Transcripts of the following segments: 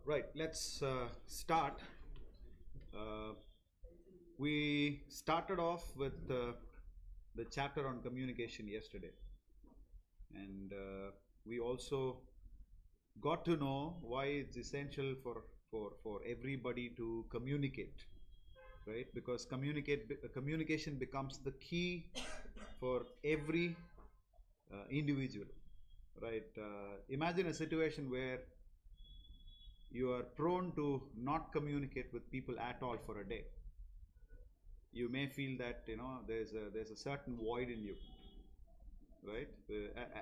Right, let's start. We started off with the chapter on communication yesterday, and we also got to know why it's essential for everybody to communicate, right? Because communication becomes the key for every individual, right? Imagine a situation where you are prone to not communicate with people at all for a day. You may feel that there's a certain void in you, right?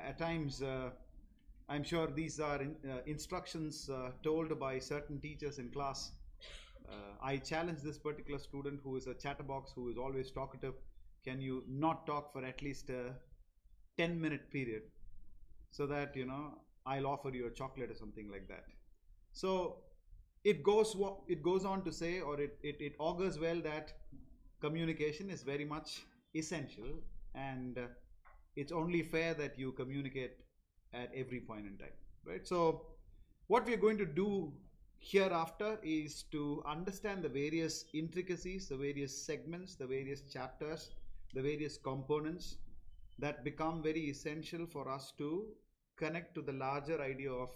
At times, I'm sure these are instructions told by certain teachers in class. I challenge this particular student who is a chatterbox, who is always talkative. Can you not talk for at least a 10-minute period, so that I'll offer you a chocolate or something like that. So it goes on to say, or it augurs well, that communication is very much essential, and it's only fair that you communicate at every point in time, right? So what we're going to do hereafter is to understand the various intricacies, the various segments, the various chapters, the various components that become very essential for us to connect to the larger idea of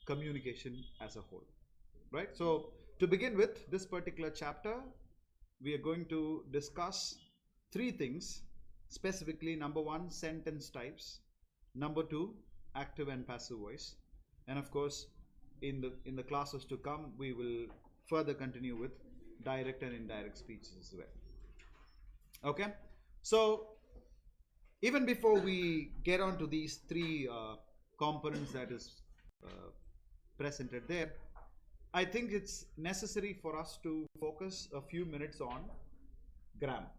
communication as a whole, right? So to begin with this particular chapter, we are going to discuss three things specifically. Number one, sentence types. Number two, active and passive voice. And of course, in the classes to come, we will further continue with direct and indirect speeches as well. Okay, so even before we get on to these three components that is presented there, I think it's necessary for us to focus a few minutes on grammar,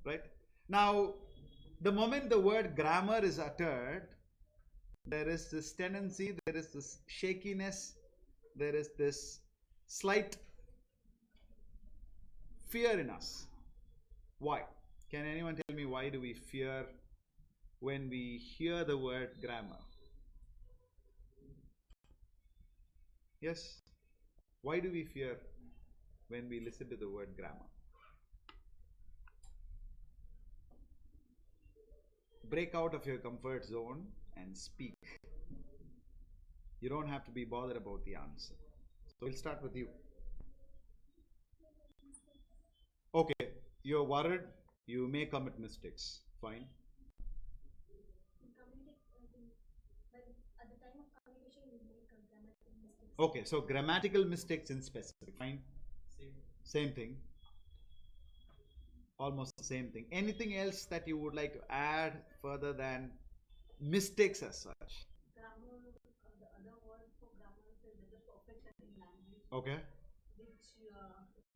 right? Now, the moment the word grammar is uttered, there is this tendency, there is this shakiness, there is this slight fear in us. Why? Can anyone tell me, why do we fear when we hear the word grammar? Yes? Why do we fear when we listen to the word grammar? Break out of your comfort zone and speak. You don't have to be bothered about the answer. So we'll start with you. Okay, you're worried, you may commit mistakes. Fine. Okay, so grammatical mistakes in specific. Fine. Same thing. Almost the same thing. Anything else that you would like to add further than mistakes as such? Grammar, the other word for grammar is the perfection in language. Okay. Which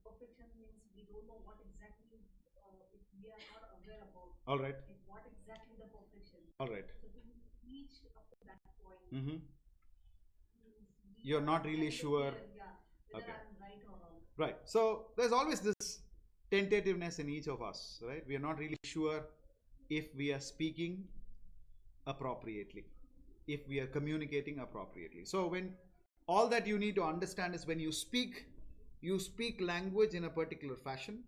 perfection means we don't know what exactly, we are not aware about. All right. Like what exactly the perfection. All right. So to reach up to that point. You're not really sure. Yeah, whether I'm right or wrong. Right. So there's always this tentativeness in each of us, right? We are not really sure if we are speaking appropriately, if we are communicating appropriately. So when all that you need to understand is, when you speak language in a particular fashion.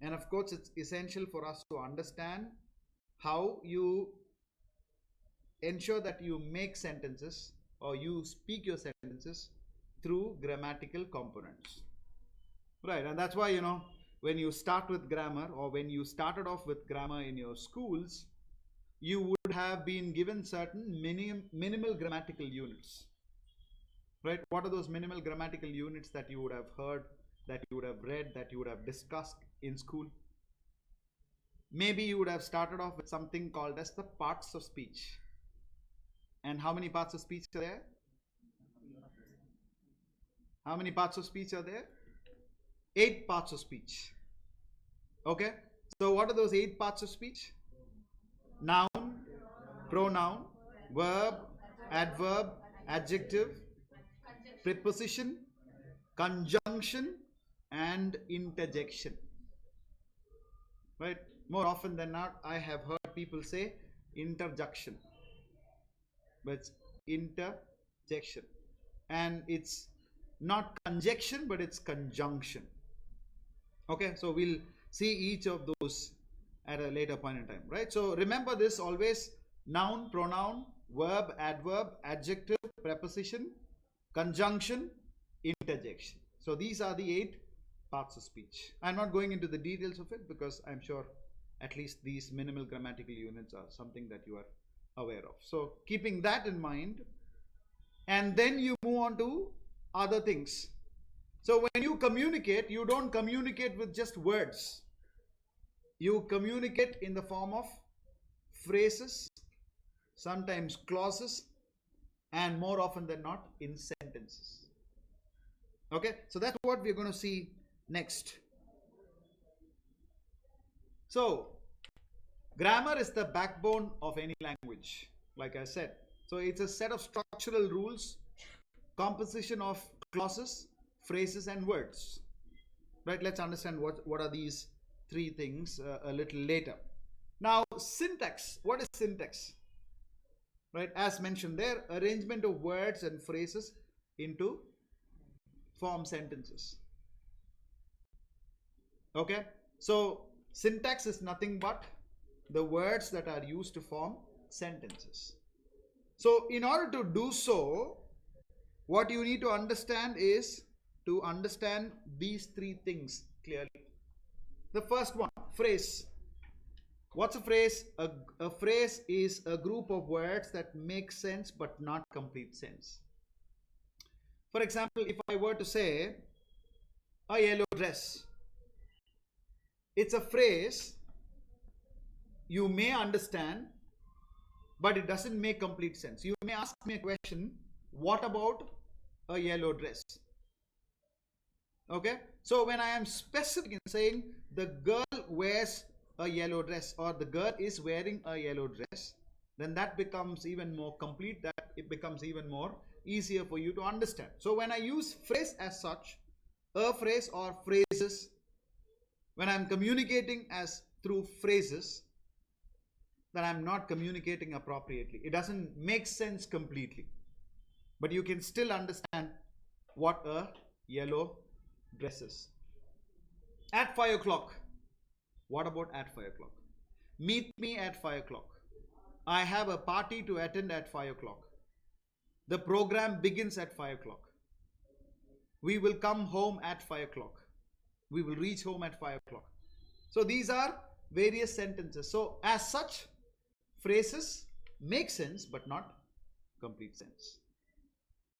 And of course, it's essential for us to understand how you ensure that you make sentences, or you speak your sentences through grammatical components, right? And that's why, when you start with grammar, or when you started off with grammar in your schools, you would have been given certain minimal grammatical units, right? What are those minimal grammatical units that you would have heard, that you would have read, that you would have discussed in school? Maybe you would have started off with something called as the parts of speech. And how many parts of speech are there? How many parts of speech are there? 8 parts of speech. Okay. So what are those 8 parts of speech? Noun, pronoun, verb, adverb, adjective, preposition, conjunction, and interjection. Right? More often than not, I have heard people say interjection, but it's interjection. and it's not conjunction, but it's conjunction. Okay, so we'll see each of those at a later point in time, right? So remember this always: noun, pronoun, verb, adverb, adjective, preposition, conjunction, interjection. So these are the 8 parts of speech. I'm not going into the details of it because I'm sure at least these minimal grammatical units are something that you are aware of. So keeping that in mind, and then you move on to other things. So when you communicate, you don't communicate with just words. You communicate in the form of phrases, sometimes clauses, and more often than not in sentences. Okay, so that's what we're going to see next. So grammar is the backbone of any language, like I said. So it's a set of structural rules, composition of clauses, phrases, and words. Right, let's understand what are these 3 things a little later. Now, syntax. What is syntax? Right, as mentioned there, arrangement of words and phrases into form sentences. Okay, so syntax is nothing but the words that are used to form sentences. So in order to do so, what you need to understand is to understand these 3 things clearly. The first one, phrase. What's a phrase? A phrase is a group of words that make sense but not complete sense. For example, if I were to say a yellow dress, it's a phrase you may understand, but it doesn't make complete sense. You may ask me a question, what about a yellow dress? Okay, so when I am specific in saying the girl wears a yellow dress or the girl is wearing a yellow dress, then that becomes even more complete, that it becomes even more easier for you to understand. So when I use phrase as such, a phrase or phrases, when I'm communicating as through phrases, then I'm not communicating appropriately. It doesn't make sense completely. But you can still understand what a yellow dress is. At 5 o'clock. What about at 5 o'clock? Meet me at 5 o'clock. I have a party to attend at 5 o'clock. The program begins at 5 o'clock. We will come home at 5 o'clock. We will reach home at 5 o'clock. So these are various sentences. So as such, phrases make sense but not complete sense.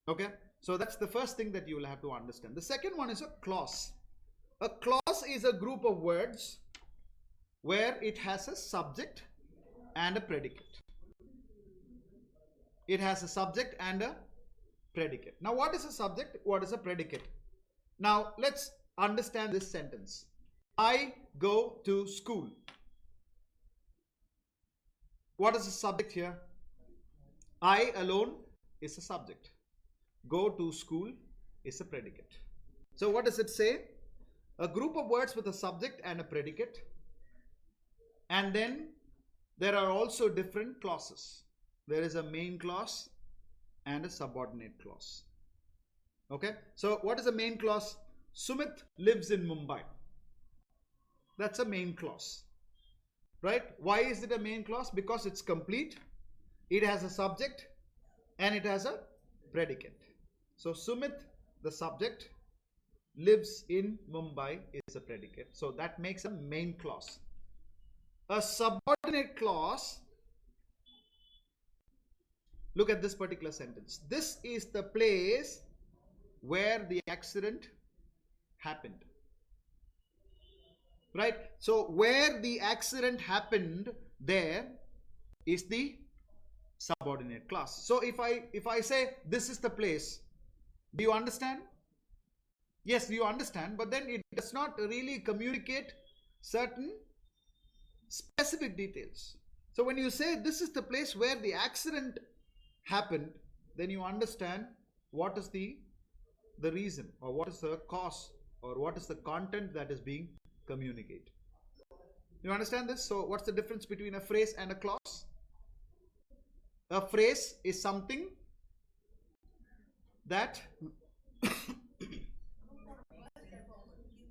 Okay, so that's the first thing that you will have to understand. The second one is a clause. A clause is a group of words where it has a subject and a predicate. It has a subject and a predicate. Now, what is a subject? What is a predicate? Now, let's understand this sentence. I go to school. What is the subject here? I alone is a subject. Go to school is a predicate. So what does it say? A group of words with a subject and a predicate. And then there are also different clauses. There is a main clause and a subordinate clause. Okay, so what is a main clause? Sumit lives in Mumbai. That's a main clause, right? Why is it a main clause? Because it's complete, it has a subject and it has a predicate. So Sumit, the subject, lives in Mumbai is a predicate. So that makes a main clause. A subordinate clause, look at this particular sentence. This is the place where the accident happened. Right? So where the accident happened, there is the subordinate clause. So if I say this is the place, do you understand? Yes, you understand, but then it does not really communicate certain specific details. So when you say this is the place where the accident happened, then you understand what is the reason, or what is the cause, or what is the content that is being communicated. You understand this? So what's the difference between a phrase and a clause? A phrase is something that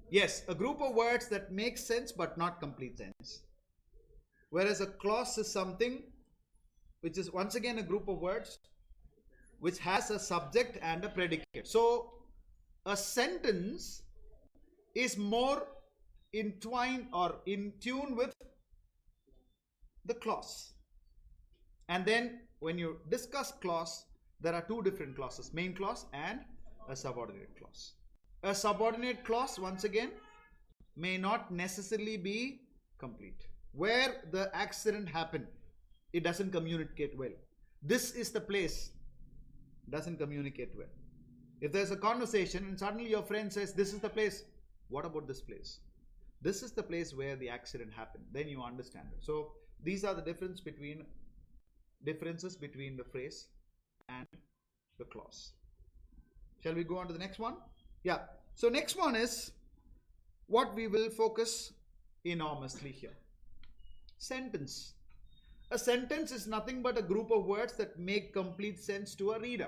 yes, a group of words that make sense but not complete sense. Whereas a clause is something which is once again a group of words which has a subject and a predicate. So a sentence is more entwined or in tune with the clause. And then when you discuss clause, there are two different clauses, main clause and a subordinate clause. A subordinate clause, once again, may not necessarily be complete. Where the accident happened, it doesn't communicate well. This is the place, doesn't communicate well. If there's a conversation and suddenly your friend says, this is the place, what about this place? This is the place where the accident happened. Then you understand it. So these are the differences between the phrase and the clause. Shall we go on to the next one? Yeah. So next one is what we will focus enormously here. Sentence. A sentence is nothing but a group of words that make complete sense to a reader.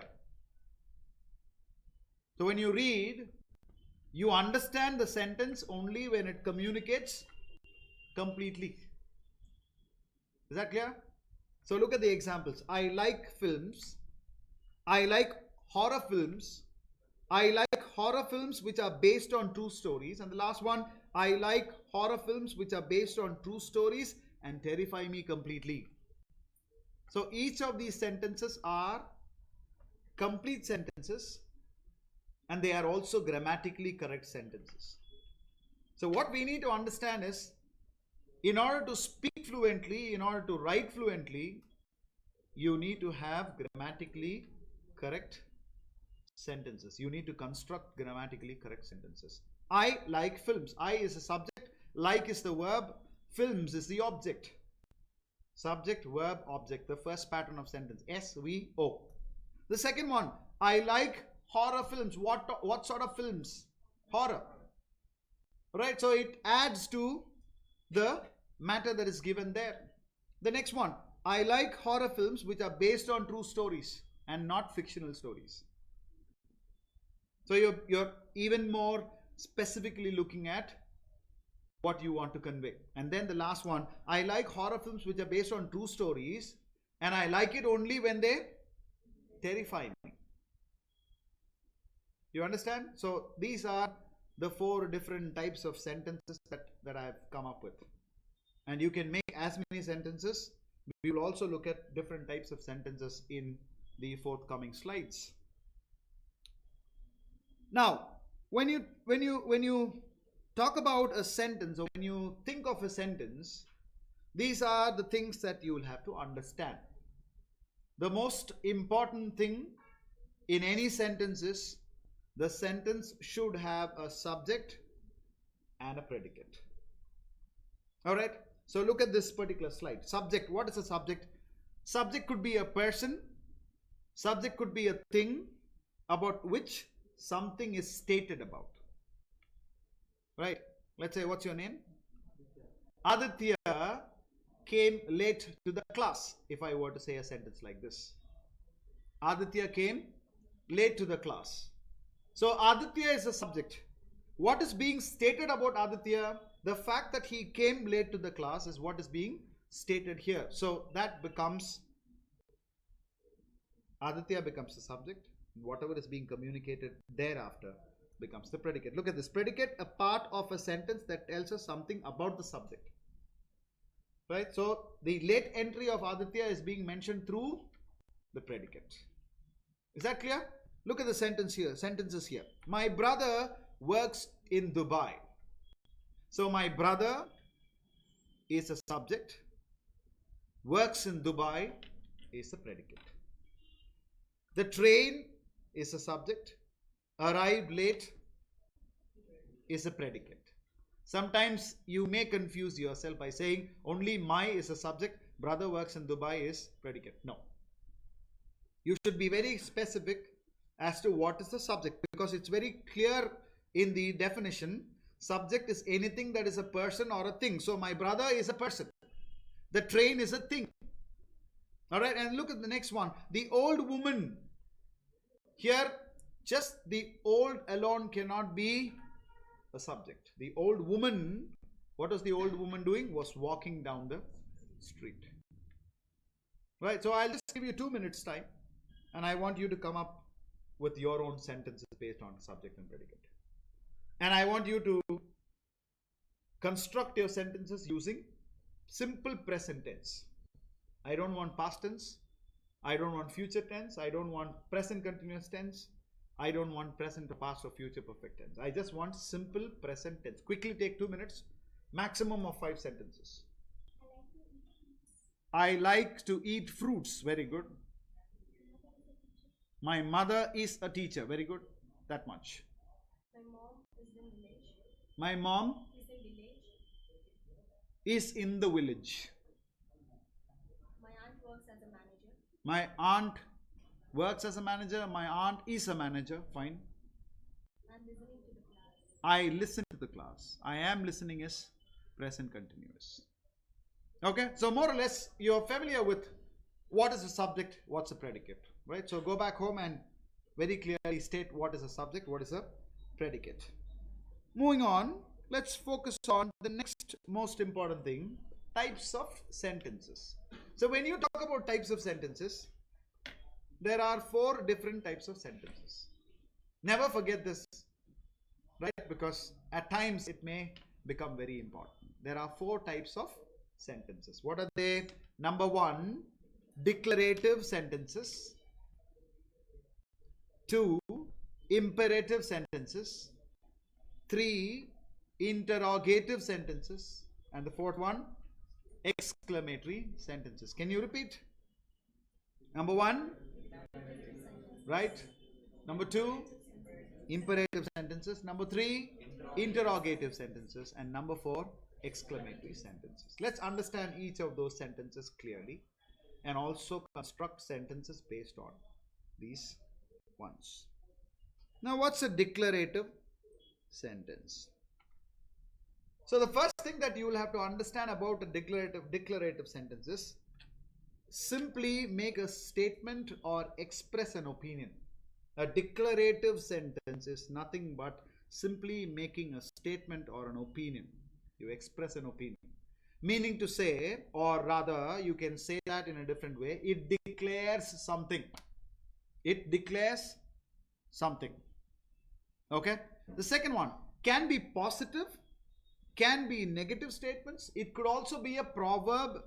So when you read, you understand the sentence only when it communicates completely. Is that clear? So look at the examples. I like films. I like horror films. I like horror films which are based on true stories. And the last one, I like horror films which are based on true stories and terrify me completely. So each of these sentences are complete sentences and they are also grammatically correct sentences. So what we need to understand is, in order to speak fluently, in order to write fluently, you need to have grammatically correct sentences. You need to construct grammatically correct sentences. I like films. I is a subject, like is the verb, films is the object. Subject, verb, object, the first pattern of sentence, S-V-O. The second one, I like horror films. What sort of films? Horror. Right, so it adds to the matter that is given there. The next one, I like horror films which are based on true stories and not fictional stories. So you're even more specifically looking at what you want to convey. And then the last one, I like horror films which are based on true stories and I like it only when they terrify me. You understand? So these are the 4 different types of sentences that I have come up with. And you can make as many sentences. We will also look at different types of sentences in the forthcoming slides. Now, when you talk about a sentence, or when you think of a sentence, these are the things that you will have to understand. The most important thing in any sentence is the sentence should have a subject and a predicate. All right. So look at this particular slide. Subject. What is a subject? Subject could be a person. Subject could be a thing about which something is stated about. Right. Let's say, what's your name? Aditya came late to the class. If I were to say a sentence like this. Aditya came late to the class. So Aditya is a subject. What is being stated about Aditya? The fact that he came late to the class is what is being stated here. So that becomes, Aditya becomes the subject. Whatever is being communicated thereafter becomes the predicate. Look at this. Predicate, a part of a sentence that tells us something about the subject. Right? So the late entry of Aditya is being mentioned through the predicate. Is that clear? Look at the sentences here. My brother works in Dubai. So my brother is a subject. Works in Dubai is a predicate. The train is a subject. Arrived late is a predicate. Sometimes you may confuse yourself by saying only my is a subject, brother works in Dubai is predicate. No. You should be very specific as to what is the subject, because it's very clear in the definition. Subject is anything that is a person or a thing. So my brother is a person. The train is a thing. All right, and look at the next one. The old woman. Here Just the old alone cannot be a subject. The old woman, what was the old woman doing? Was walking down the street. Right, so I'll just give you 2 minutes time, and I want you to come up with your own sentences based on subject and predicate. And I want you to construct your sentences using simple present tense. I don't want past tense. I don't want future tense. I don't want present continuous tense. I don't want present or past or future perfect tense. I just want simple present tense. Quickly take 2 minutes. Maximum of 5 sentences. I like to eat fruits. Very good. My mother is a teacher. Very good. That much. My mom is in village. My mom is in the village. My aunt works as a manager. My aunt works as a manager. My aunt is a manager. Fine. I'm listening to the class. I listen to the class. I am listening is present continuous. Okay, so more or less you're familiar with what is the subject, what's the predicate, right? So go back home and very clearly state what is a subject, what is a predicate. Moving on, let's focus on the next most important thing, types of sentences. So when you talk about types of sentences, there are 4 different types of sentences. Never forget this, right? Because at times it may become very important. There are 4 types of sentences. What are they? Number 1, declarative sentences. 2, imperative sentences. 3, interrogative sentences. And the 4th one, exclamatory sentences. Can you repeat? Number 1, right? Number 2, imperative sentences. Number 3, interrogative sentences. And number 4, exclamatory sentences. Let's understand each of those sentences clearly and also construct sentences based on these ones. Now, what's a declarative sentence? So the first thing that you will have to understand about a declarative sentence is simply make a statement or express an opinion. A declarative sentence is nothing but simply making a statement or an opinion. You express an opinion. Meaning to say, or rather you can say that in a different way, it declares something. It declares something. Okay? The second one can be positive, can be negative statements. It could also be a proverb.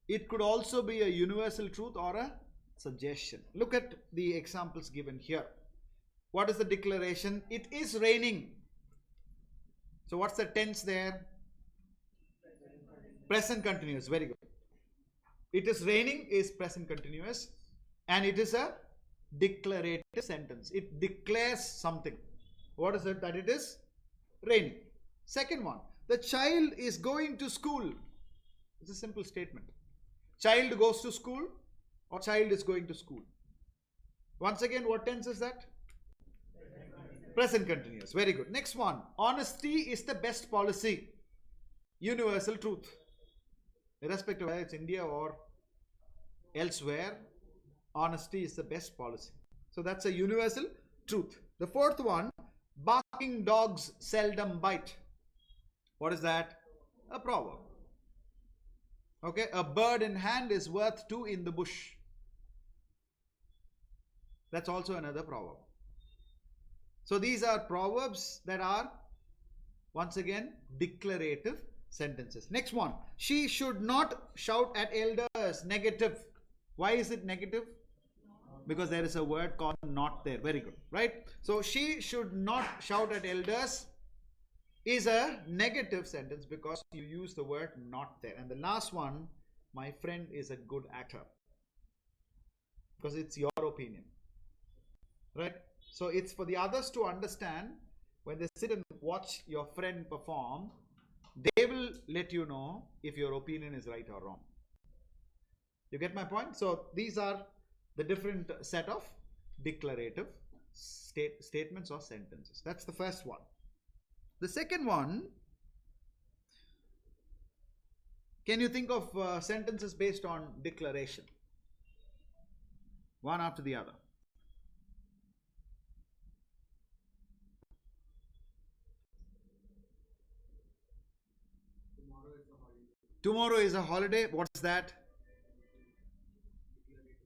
It could also be a universal truth or a suggestion. Look at the examples given here. What is the declaration? It is raining. So what's the tense there? Present continuous. Very good. It is raining is present continuous, and it is a declarative sentence. It declares something. What is it? That it is raining. Second one, the child is going to school. It's a simple statement. Child goes to school or child is going to school. Once again, what tense is that? Present continuous. Very good. Next one, honesty is the best policy. Universal truth. Irrespective of whether it's India or elsewhere, honesty is the best policy. So that's a universal truth. The 4th one, barking dogs seldom bite. What is that? A proverb. Okay, a bird in hand is worth 2 in the bush. That's also another proverb. So these are proverbs that are once again declarative sentences. Next one, she should not shout at elders. Negative. Why is it negative? Because there is a word called not there. Very good, right? So she should not shout at elders is a negative sentence because you use the word not there. And the last one, my friend is a good actor, because it's your opinion, right? So it's for the others to understand. When they sit and watch your friend perform, they will let you know if your opinion is right or wrong. You get my point? So these are the different set of declarative statements or sentences. That's the first one. The second one, can you think of sentences based on declaration? One after the other. Tomorrow is a holiday. What's that?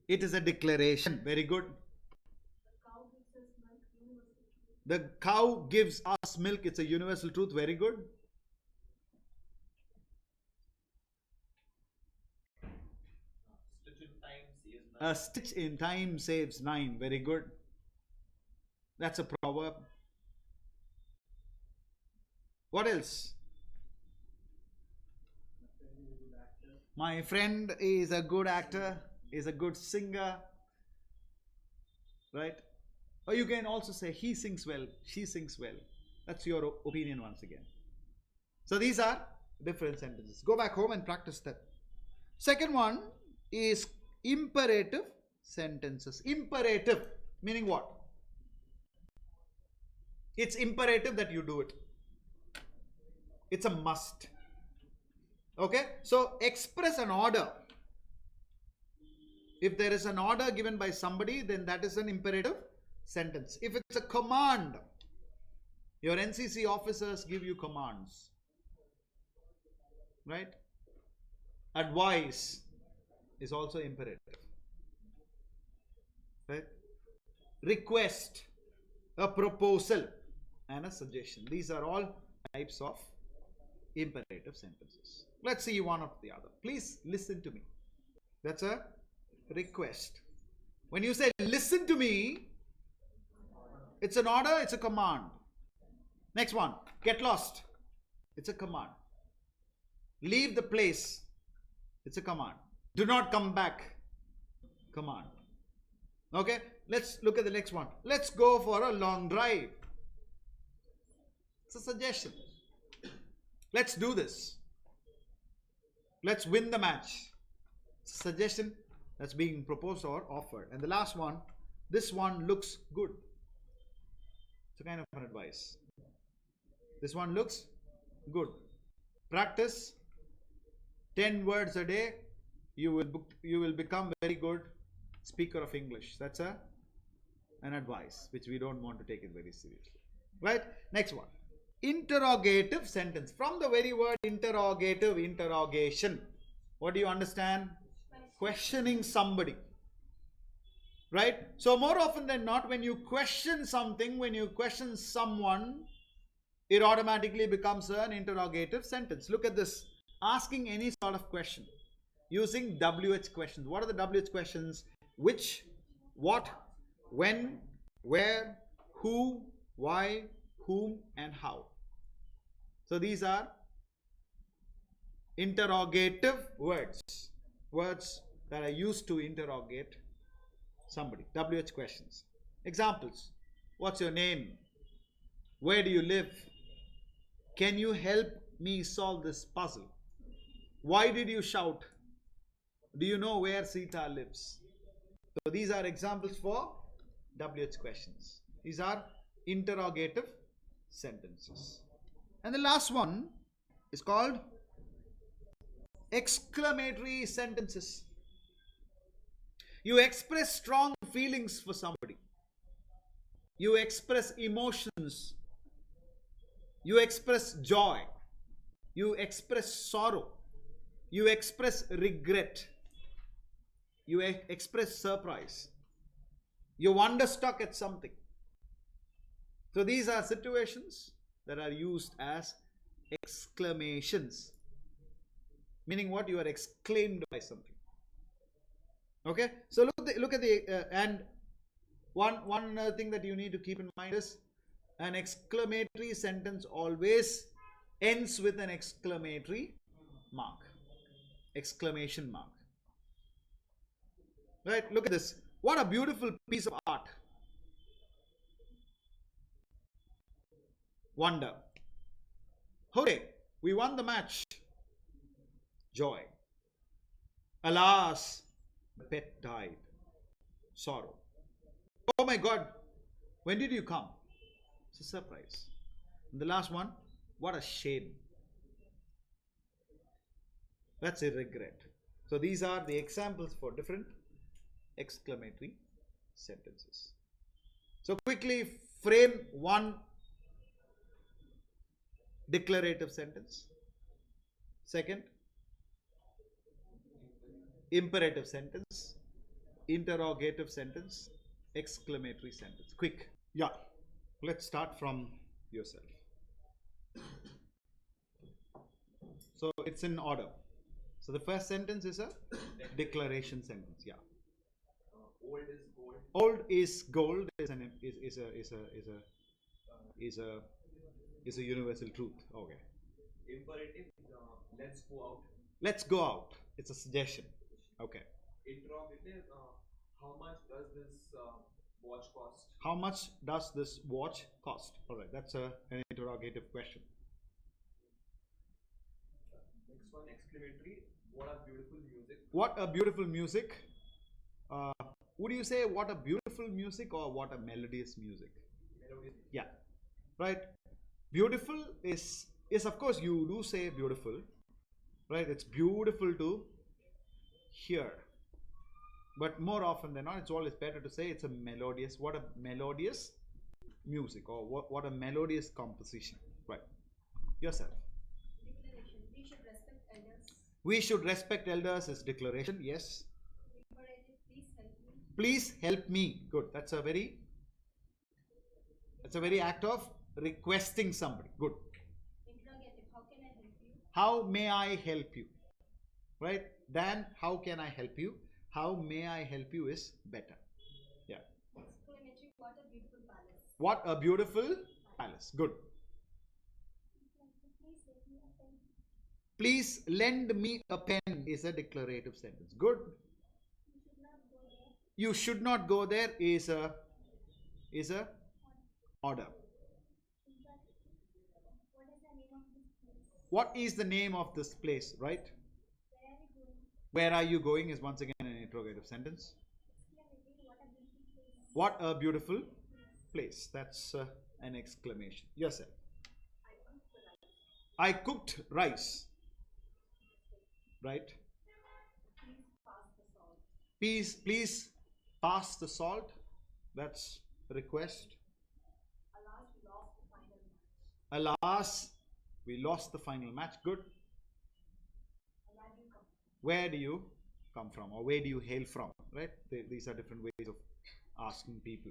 It is a declaration. Very good. The cow gives us milk. It's a universal truth. Very good. A stitch in time saves nine. Very good. That's a proverb. What else? My friend is a good actor, is a good singer. Right? Or you can also say he sings well, she sings well. That's your opinion once again. So these are different sentences. Go back home and practice that. Second one is imperative sentences. Imperative meaning what? It's imperative that you do it. It's a must. Okay? So express an order. If there is an order given by somebody, then that is an imperative sentence. If it's a command, your NCC officers give you commands. Right? Advice is also imperative. Right? Request, a proposal, and a suggestion. These are all types of imperative sentences. Let's see one after the other. Please listen to me. That's a request. When you say listen to me, it's an order, it's a command. Next one, get lost. It's a command. Leave the place. It's a command. Do not come back. Command. Okay, let's look at the next one. Let's go for a long drive. It's a suggestion. Let's do this. Let's win the match. It's a suggestion that's being proposed or offered. And the last one, this one looks good. It's a kind of an advice. This one looks good. Practice 10 words a day. You will become very good speaker of English. That's an advice which we don't want to take it very seriously. Right? Next one. Interrogative sentence. From the very word interrogative, interrogation. What do you understand? Questioning somebody. Right? So more often than not, when you question something, when you question someone, it automatically becomes an interrogative sentence. Look at this. Asking any sort of question using WH questions. What are the WH questions? Which, what, when, where, who, why, whom, and how. So these are interrogative words. Words that are used to interrogate somebody. WH questions. Examples. What's your name? Where do you live? Can you help me solve this puzzle? Why did you shout? Do you know where Sita lives? So these are examples for WH questions. These are interrogative sentences. And the last one is called exclamatory sentences. You express strong feelings for somebody. You express emotions. You express joy. You express sorrow. You express regret. You express surprise. You're wonderstruck at something. So these are situations that are used as exclamations. Meaning what? You are exclaimed by something. Okay? So look at the and one thing that you need to keep in mind is an exclamatory sentence always ends with an exclamatory mark. Exclamation mark. Right? Look at this. What a beautiful piece of art. Wonder. Hooray! We won the match. Joy. Alas, the pet died. Sorrow. Oh my God, when did you come? It's a surprise. And the last one, what a shame. That's a regret. So these are the examples for different exclamatory sentences. So quickly frame one declarative sentence. Second, imperative sentence, interrogative sentence, exclamatory sentence. Quick. Yeah. Let's start from yourself. So it's in order. So the first sentence is a declaration sentence. Yeah. Old is gold. Old is gold is a universal truth. Okay. Imperative, let's go out. Let's go out. It's a suggestion. Okay. Interrogative, how much does this watch cost? How much does this watch cost? All right. That's an interrogative question. Next one, exclamatory, what a beautiful music. What a beautiful music. Would you say what a beautiful music or what a melodious music? Melodious. Yeah. Right. Beautiful is of course you do say beautiful. Right. It's beautiful to hear. But more often than not, it's always better to say it's a melodious. What a melodious music, or what a melodious composition. Right. Yourself. Declaration. We should respect elders. We should respect elders is declaration. Yes. Imperative. Please help me. Please help me. Good. That's a very act of requesting somebody. Good. Interrogative. How can I help you? How may I help you? Right? Than how can I help you? How may I help you is better. Yeah. Exclamatory. What a beautiful palace. What a beautiful palace. Good. Please lend me a pen is a declarative sentence. Good. You should not go there is a order. What is the name of this place, right? Where are you going is once again an interrogative sentence. What a beautiful place. That's an exclamation. Yourself. I cooked rice. Right? Please pass the salt. That's a request. Alas, we lost the final match. Good. Where do you come from, or where do you hail from? Right? These are different ways of asking people.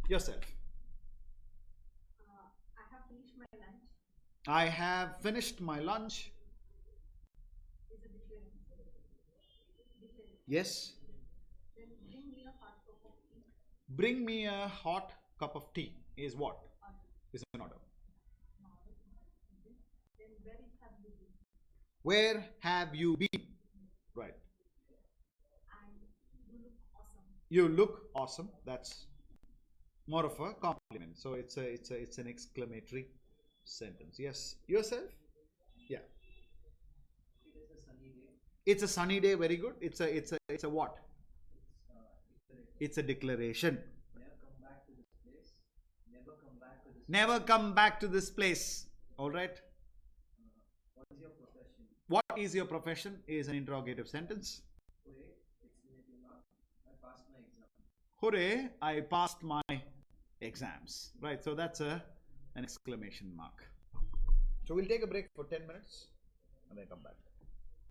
Yourself. I have finished my lunch. I have finished my lunch. Is a declaration. Yes. Then bring me a hot cup of tea. Bring me a hot cup of tea is what? Order. Is an order. Then where have you been? Where have you been? Right. And you look awesome. You look awesome. That's more of a compliment. So it's an exclamatory sentence. Yes. Yourself? Yeah. It is a sunny day. It's a sunny day. Very good. It's a what? It's a declaration. Never come back to this place. Never come back to this. Never come back to this place. All right. What is your profession? What is your profession is an interrogative sentence. Hooray! Exclamatory mark. I passed my exam. Hooray! I passed my exams. Right. So that's an exclamation mark. So we'll take a break for 10 minutes and then come back.